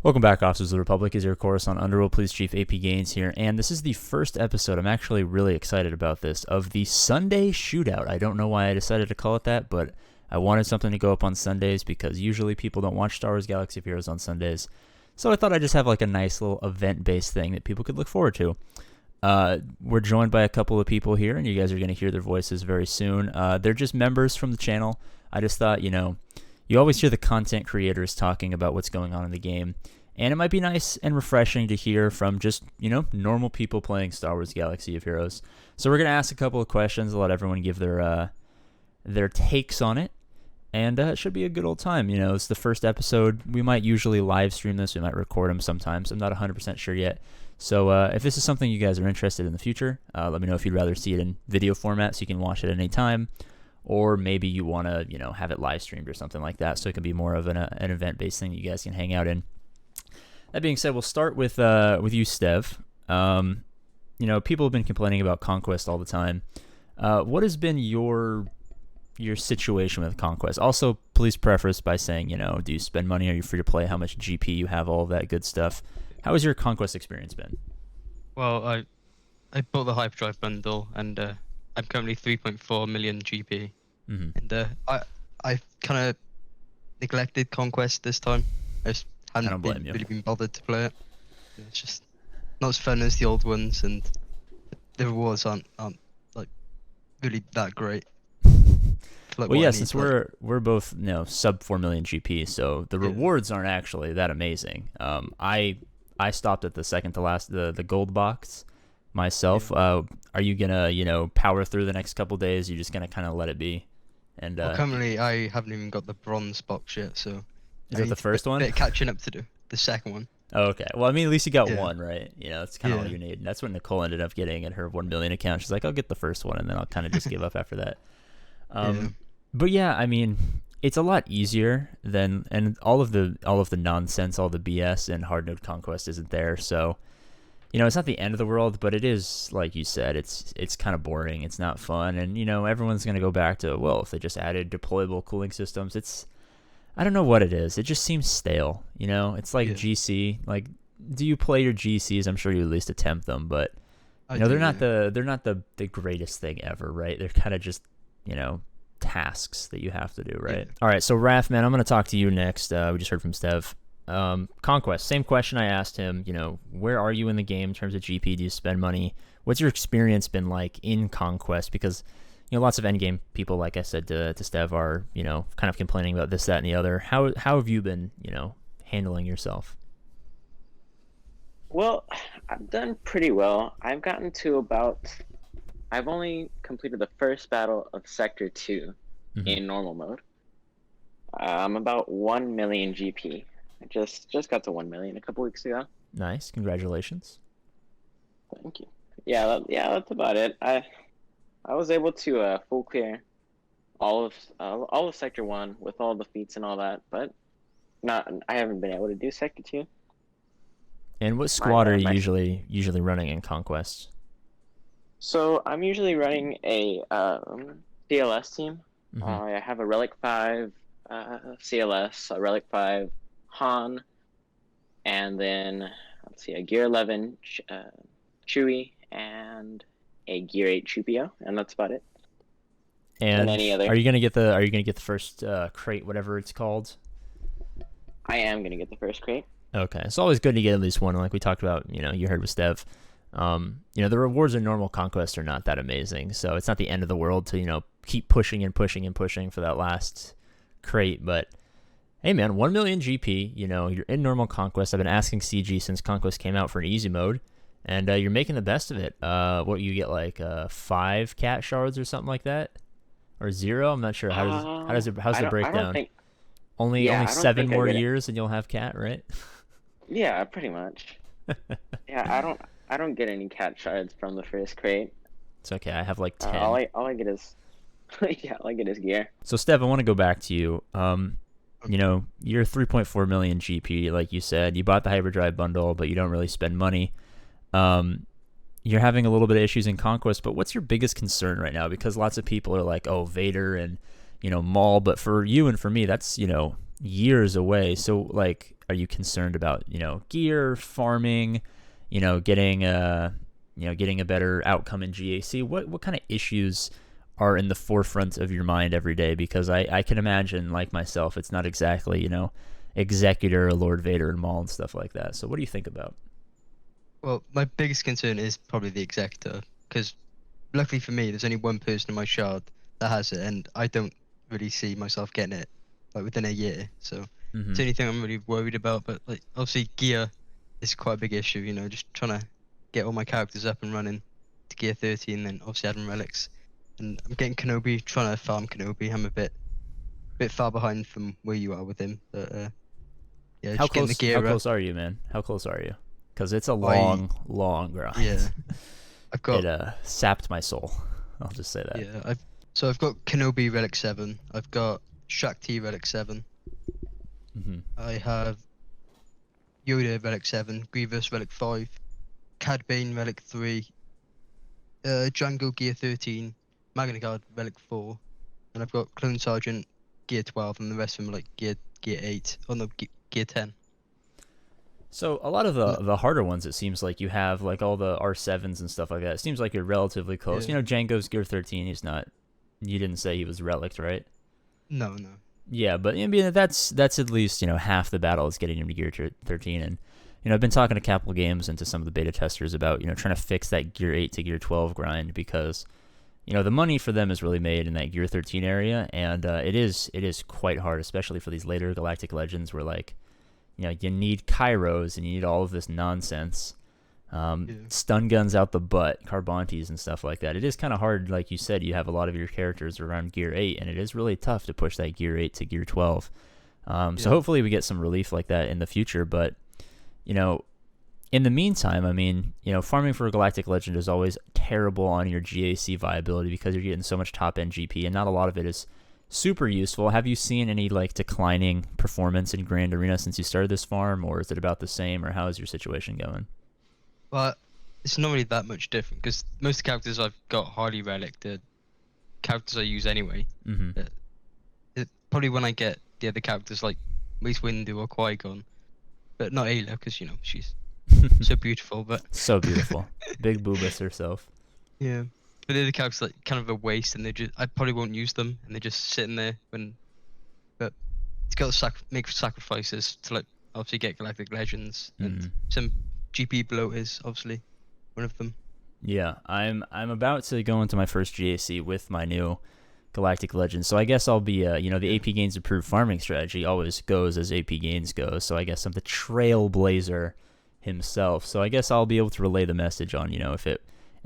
Welcome back, Officers of the Republic. Is your course on Underworld Police Chief APGAINS here, and this is the first episode, I'm actually really excited about this, of the Sunday Shootout. I don't know why I decided to call it that, but I wanted something to go up on Sundays because usually people don't watch Star Wars Galaxy of Heroes on Sundays. So I thought I'd just have like a nice little event-based thing that people could look forward to. We're joined by a couple of people here, and you guys are going to hear their voices very soon. They're just members from the channel. I just thought, you always hear the content creators talking about what's going on in the game, and it might be nice and refreshing to hear from just, normal people playing Star Wars Galaxy of Heroes. So we're going to ask a couple of questions, let everyone give their takes on it, and it should be a good old time. It's the first episode. We might usually live stream this. We might record them sometimes. I'm not 100% sure yet. So if this is something you guys are interested in the future, let me know if you'd rather see it in video format so you can watch it at any time. Or maybe you want to, have it live streamed or something like that, so it can be more of an event-based thing that you guys can hang out in. That being said, we'll start with you, Stev. People have been complaining about Conquest all the time. What has been your situation with Conquest? Also, please preface by saying, do you spend money? Are you free to play? How much GP you have? All of that good stuff. How has your Conquest experience been? Well, I bought the Hyperdrive bundle, and I'm currently 3.4 million GP. Mm-hmm. And I kind of neglected Conquest this time. I just hadn't really been bothered to play it. It's just not as fun as the old ones, and the rewards aren't like really that great. Well, yeah, since we're both sub 4 million GP, so the rewards aren't actually that amazing. I stopped at the second to last, the gold box myself. Are you gonna power through the next couple days? You're just gonna kind of let it be? And currently I haven't even got the bronze box yet, so is that the first one? Bit catching up to do the second one. Oh, okay. Well, I mean, at least you got one, right? That's kind of all you need. And that's what Nicole ended up getting at her 1 million account. She's like, I'll get the first one, and then I'll kind of just give up after that. But yeah, I mean, it's a lot easier than, and all of the nonsense, all the BS in Hard Mode Conquest isn't there. So, it's not the end of the world, but it is, like you said, it's kind of boring. It's not fun, and everyone's gonna go back to, well, if they just added deployable cooling systems. I don't know what it is. It just seems stale. It's like GC. Like, do you play your GCs? I'm sure you at least attempt them, but they're not the greatest thing ever, right? They're kind of just tasks that you have to do, right? All right, so Rathman, I'm going to talk to you next. We just heard from Stev. Conquest, same question I asked him. Where are you in the game in terms of GP? Do you spend money? What's your experience been like in Conquest? Because lots of endgame people, like I said to Stev, are kind of complaining about this, that, and the other. How have you been handling yourself? Well, I've done pretty well. I've only completed the first battle of Sector 2 in normal mode. I'm about 1 million GP. I just got to 1 million a couple weeks ago. Nice, congratulations. Thank you. Yeah, that's about it. I was able to full clear all of Sector 1 with all the feats and all that, but I haven't been able to do Sector 2. And what squad are you usually running in Conquest? So I'm usually running a CLS team. I have a Relic 5 CLS, a Relic 5 Han, and then let's see, a Gear 11 Chewie, and a Gear 8 Chupio, and that's about it. And any other? Are you gonna get the first crate, whatever it's called? I am gonna get the first crate. Okay, it's always good to get at least one. Like we talked about, you heard with Stev. The rewards in normal Conquest are not that amazing, so it's not the end of the world to keep pushing and pushing and pushing for that last crate. But hey, man, 1 million GP. You're in normal Conquest. I've been asking CG since Conquest came out for an easy mode, and you're making the best of it. What you get, like 5 cat shards or something like that, or 0? I'm not sure. How's the breakdown? Only 7 more years and you'll have cat, right? Yeah, pretty much. Yeah, I don't get any cat shards from the first crate. It's okay. I have like 10. All I get is all I get is gear. So Steph, I want to go back to you. You're 3.4 million GP, like you said. You bought the Hyperdrive bundle, but you don't really spend money. You're having a little bit of issues in Conquest, but what's your biggest concern right now? Because lots of people are like, oh, Vader and Maul, but for you and for me, that's years away. So like, are you concerned about, gear, farming, getting a better outcome in GAC? What kind of issues are in the forefront of your mind every day? Because I can imagine, like myself, it's not exactly, Executor, Lord Vader, and Maul and stuff like that. So what do you think about? Well, my biggest concern is probably the Executor, because luckily for me, there's only one person in my shard that has it, and I don't really see myself getting it like within a year. So it's the only thing I'm really worried about. But like obviously gear is quite a big issue. Just trying to get all my characters up and running to gear 30, and then obviously adding relics. And I'm getting Kenobi, trying to farm Kenobi. I'm a bit far behind from where you are with him, but yeah, How just getting the gear How up. close are you, man? How close are you? Because it's a long grind. Yeah, I've got it sapped my soul. I'll just say that. Yeah, I've got Kenobi Relic 7. I've got Shakti Relic 7. I have Yoda Relic 7, Grievous Relic 5, Cad Bane Relic 3, Django Gear 13, Magna Guard Relic 4, and I've got Clone Sergeant Gear 12, and the rest of them like Gear 8. Oh no, Gear 10. So a lot of the harder ones, it seems like you have like all the R7s and stuff like that. It seems like you're relatively close. Yeah. Django's Gear 13. He's not. You didn't say he was relicked, right? No. Yeah, but I mean that's at least half the battle is getting him to Gear 13. And I've been talking to Capital Games and to some of the beta testers about trying to fix that Gear 8 to Gear 12 grind, because the money for them is really made in that Gear 13 area, and it is quite hard, especially for these later Galactic Legends where like. You need Kairos and you need all of this nonsense. Stun guns out the butt, Carbontes and stuff like that. It is kind of hard, like you said, you have a lot of your characters around Gear 8, and it is really tough to push that Gear 8 to Gear 12. So hopefully we get some relief like that in the future, but, in the meantime, I mean, farming for a Galactic Legend is always terrible on your GAC viability because you're getting so much top-end GP, and not a lot of it is super useful. Have you seen any like declining performance in Grand Arena since you started this farm, or is it about the same, or how is your situation going? Well, it's not really that much different because most of the characters I've got highly relic, the characters I use anyway. Probably when I get the other characters like Mace Windu or Qui-Gon, but not Ayla because she's so beautiful. But so beautiful, big boobas herself. Yeah. But the other characters like kind of a waste, and I probably won't use them, and they're just sitting there but it's got to make sacrifices to like obviously get Galactic Legends, and some GP bloat is obviously one of them. Yeah, I'm about to go into my first GAC with my new Galactic Legends, so I guess I'll be the APGAINS approved farming strategy always goes as APGAINS goes, so I guess I'm the trailblazer himself, so I guess I'll be able to relay the message on if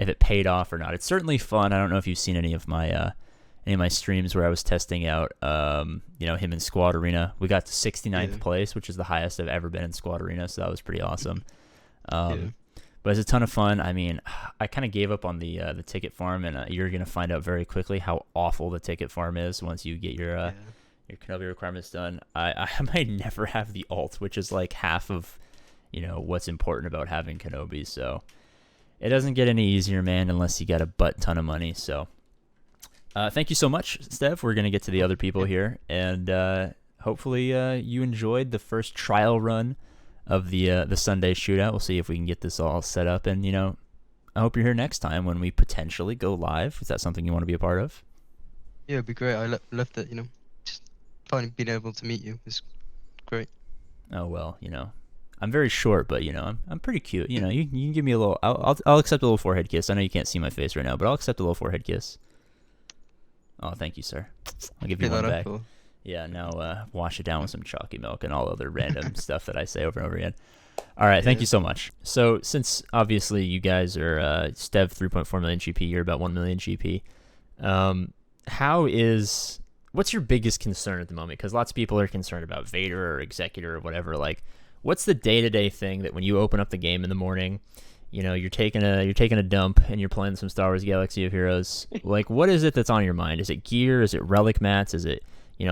it paid off or not. It's certainly fun. I don't know if you've seen any of my streams where I was testing out him in Squad Arena. We got to 69th place, which is the highest I've ever been in Squad Arena, so that was pretty awesome. But it's a ton of fun. I mean, I kind of gave up on the ticket farm, and you're gonna find out very quickly how awful the ticket farm is once you get your Kenobi requirements done. I might never have the alt, which is like half of what's important about having Kenobi. So it doesn't get any easier, man, unless you got a butt ton of money. So thank you so much, Stev. We're gonna get to the other people here, and hopefully you enjoyed the first trial run of the Sunday shootout. We'll see if we can get this all set up, and I hope you're here next time when we potentially go live. Is that something you want to be a part of? Yeah, it'd be great. I love that. Just finally being able to meet you is great. Oh well, I'm very short, but I'm pretty cute. You can give me a little. I'll accept a little forehead kiss. I know you can't see my face right now, but I'll accept a little forehead kiss. Oh, thank you, sir. I'll give you one back. Cool. Yeah, now wash it down with some chalky milk and all other random stuff that I say over and over again. All right, thank you so much. So since obviously you guys are Stev 3.4 million GP, you're about 1 million GP. What's your biggest concern at the moment? Because lots of people are concerned about Vader or Executor or whatever. Like, what's the day-to-day thing that when you open up the game in the morning, you're taking a dump and you're playing some Star Wars Galaxy of Heroes? Like, what is it that's on your mind? Is it gear? Is it relic mats? Is it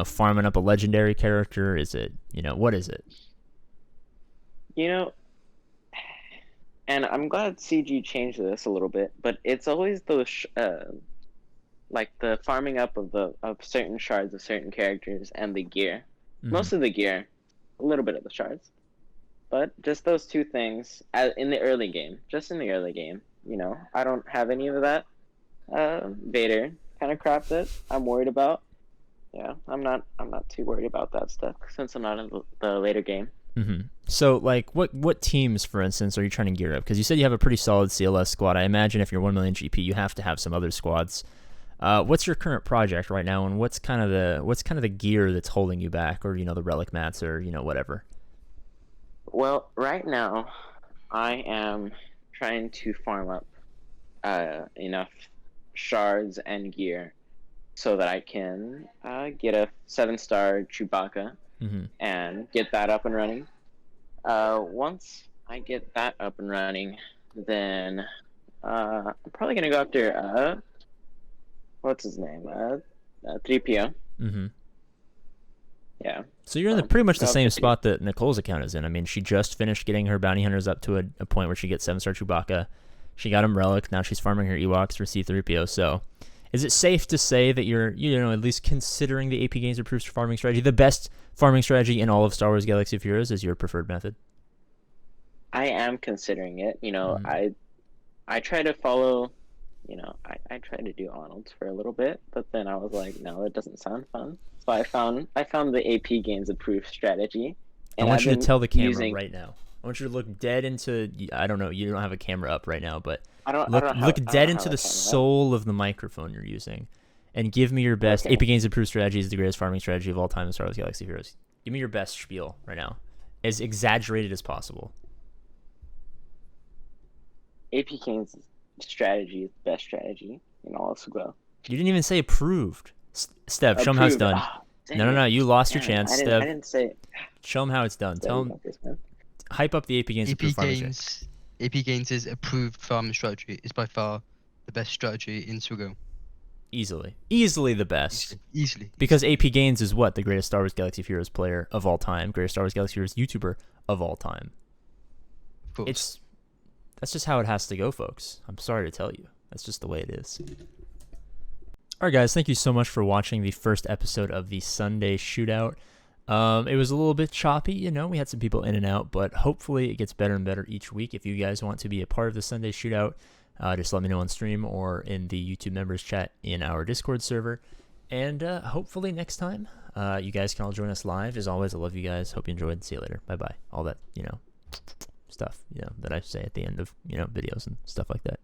farming up a legendary character? Is it, what is it? And I'm glad CG changed this a little bit, but it's always those, like the farming up of certain shards of certain characters and the gear. Most of the gear, a little bit of the shards. but just those two things in the early game. Just in the early game, you know, I don't have any of that Vader kind of crap that I'm worried about. Yeah, I'm not too worried about that stuff since I'm not in the later game. Mm-hmm. So, like, what teams, for instance, are you trying to gear up? Because you said you have a pretty solid CLS squad. I imagine if you're 1 million GP, you have to have some other squads. What's your current project right now, and what's kind of the gear that's holding you back, or the relic mats, or whatever? Well, right now, I am trying to farm up enough shards and gear so that I can get a 7-star Chewbacca. Mm-hmm. And get that up and running. Once I get that up and running, then I'm probably gonna go after what's his name? 3PO. Mm-hmm. Yeah. So you're in pretty much the same spot that Nicole's account is in. I mean, she just finished getting her bounty hunters up to a point where she gets 7-star Chewbacca. She got him relic. Now she's farming her Ewoks for C-3PO. So, is it safe to say that you're, at least considering the APGAINS approved farming strategy, the best farming strategy in all of Star Wars Galaxy of Heroes, is your preferred method? I am considering it. Mm-hmm. I try to follow, I tried to do Arnold's for a little bit, but then I was like, no, it doesn't sound fun. So I found the APGAINS approved strategy. And I want you to tell the camera right now. I want you to look dead into, I don't know, you don't have a camera up right now, but look dead into the soul of the microphone you're using, and give me your best. Okay. APGAINS approved strategy is the greatest farming strategy of all time in Star Wars Galaxy of Heroes. Give me your best spiel right now, as exaggerated as possible. APGAINS strategy is the best strategy in all of SWGOH. You didn't even say approved. Steph, show him how it's done. No, you lost your chance, Steph. I didn't say it. Show him how it's done. Tell him. Hype up the APGAINS approved farming strategy. APGAINS' approved farming strategy is by far the best strategy in SWGOH. Easily the best. Easily. Because APGAINS is what? The greatest Star Wars Galaxy of Heroes player of all time. Greatest Star Wars Galaxy of Heroes YouTuber of all time. Of course. That's just how it has to go, folks. I'm sorry to tell you. That's just the way it is. All right, guys. Thank you so much for watching the first episode of the Sunday Shootout. It was a little bit choppy, we had some people in and out, but hopefully it gets better and better each week. If you guys want to be a part of the Sunday Shootout, just let me know on stream or in the YouTube members chat in our Discord server. And hopefully next time, you guys can all join us live. As always, I love you guys. Hope you enjoyed. See you later. Bye-bye. All that, stuff, that I say at the end of, videos and stuff like that.